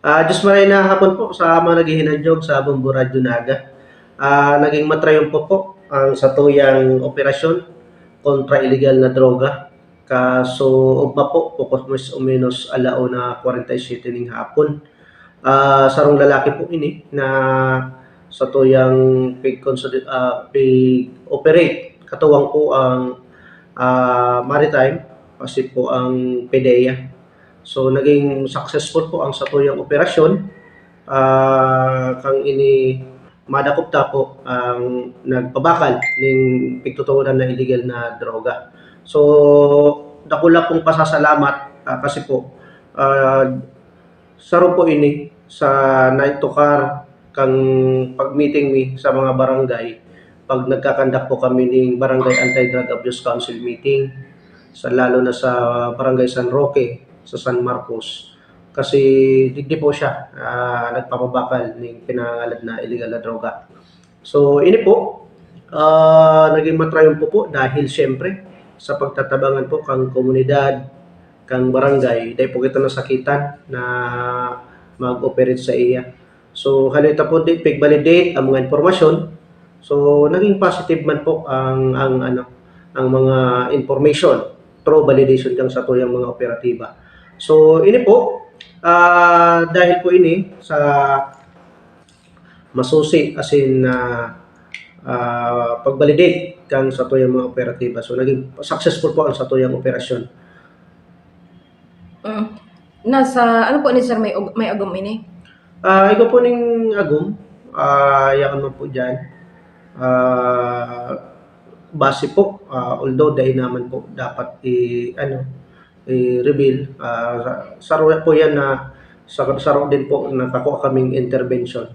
Diyos maray na hapon po sa mga naghihinadjog sa Bombo Radyo Naga. Naging matrayumpo po ang satuyang operasyon kontra illegal na droga. Kaso ugma po, pukos mas o menos 1:47 ning hapon. Sarong lalaki po ini na satuyang pig-operate. Katuwang po ang maritime kasi po ang PDEA. So naging successful po ang satuyang operasyon. Kang ini madakop ta po ang nagpabakal ning pigtutuonan na illegal na droga. So dakula pong pasasalamat kasi po saro po ini sa naitokar kang pag-meeting mi sa mga barangay pag nagkakandak po kami ning Barangay Anti-Drug Abuse Council meeting sa lalo na sa Barangay San Roque sa San Marcos kasi digdi po siya nagpapabakal ng pinangalan na illegal na droga. So ini po naging matrayumpo po dahil siyempre sa pagtatabangan po kang komunidad, kang barangay, dahil po kita nasakitan na mag-operate sa iya. So halita po din pig-validate ang mga impormasyon. So naging positive man po ang mga information through validation kang sa tuyang mga operatiba. So ini po dahil po ini sa masusi as in pag-validate kang sa tuyang mga operatiba. So naging successful po ang sa tuyang operasyon. Nasa ano po ni sir may agom ini? Ikaw po ning agum, yakan man po dyan. Base po, although dahil naman po dapat i-reveal, saro po yan na saro din po nakakuha kaming intervention.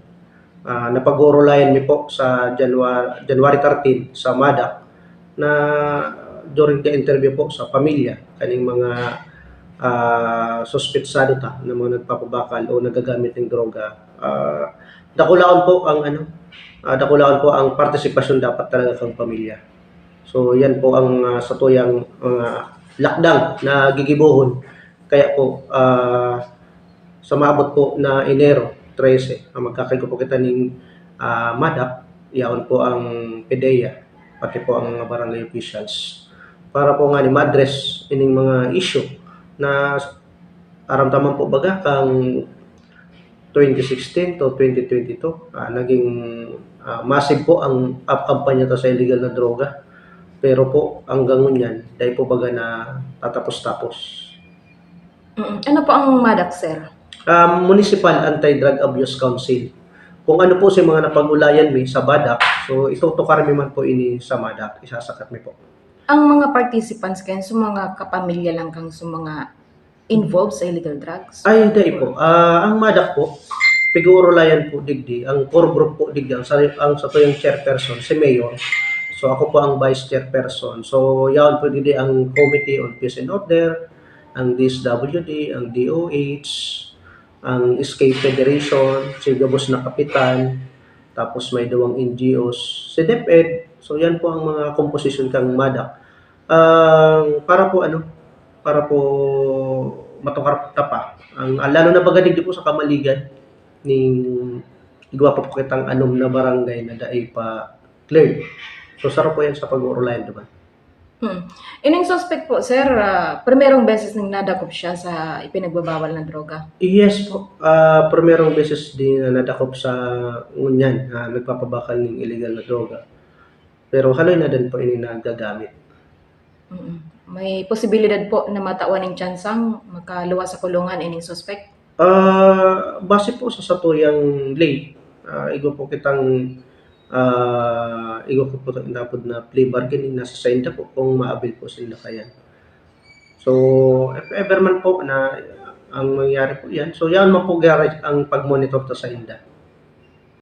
Napag-urulayan mi po sa January 13 sa MADAC na during the interview po sa pamilya kaning mga suspetsado ta na mga nagpapabakal o nagagamit ng droga. Dakulaon po ang partisipasyon dapat talaga kang pamilya. So yan po ang satuyang lakdang na gigibuhon. Kaya po sa maabot po na Enero 13, magkakago po kita ng MADAC, yaon po ang PDEA, pati po ang mga barangay officials para po nga ni madress ining mga issue na aramdaman po baga kang 2016 to 2022 naging massive po ang kampanya to sa illegal na droga. Pero po hanggang ngunyan dahil po baga na tatapos-tapos. Ano po ang MADAC, sir? Municipal Anti-Drug Abuse Council. Kung ano po si mga napag-ulayan mi sa BADAC, so itutukar mi man po ini sa MADAC, isasakat mi po. Ang mga participants kayo, sa mga kapamilya lang kang sa mga involved sa illegal drugs? Ay, hindi po. Ang MADAC po, pig-urulayan po digdi, ang core group po digdi, ang sa tuyong chairperson, si Mayor. So ako po ang vice chairperson. So yan po digdi ang Committee on Peace and Order, ang DSWD, ang DOH, ang Escape Federation, si Gabos na Kapitan, tapos may dawang NGOs, si DepEd. So yan po ang mga composition kang MADAC. Para po matukar tapa. Lalo na baga digdi po sa kamaligan ning igwa pa po kitang anom na barangay na daay pa cleared. So sarap po yan sa pag-urulayan diba? Ining suspect po, sir, primerong beses nang nadakop siya sa ipinagbabawal na droga? Yes po. Primerong beses din na nadakop sa ngunyan na nagpapabakal ng illegal na droga. Pero haloy na din po ini nagagamit. May posibilidad po na matawan ng tsansang makaluwas sa kulungan ining suspect? Base po sa satuyang lay, igo po inapod na plea bargaining nasa sainda po kung maabil po sila kayan. So if ever man po na ang mangyari po yan, so yan man po ang pag-monitor ta sa inda.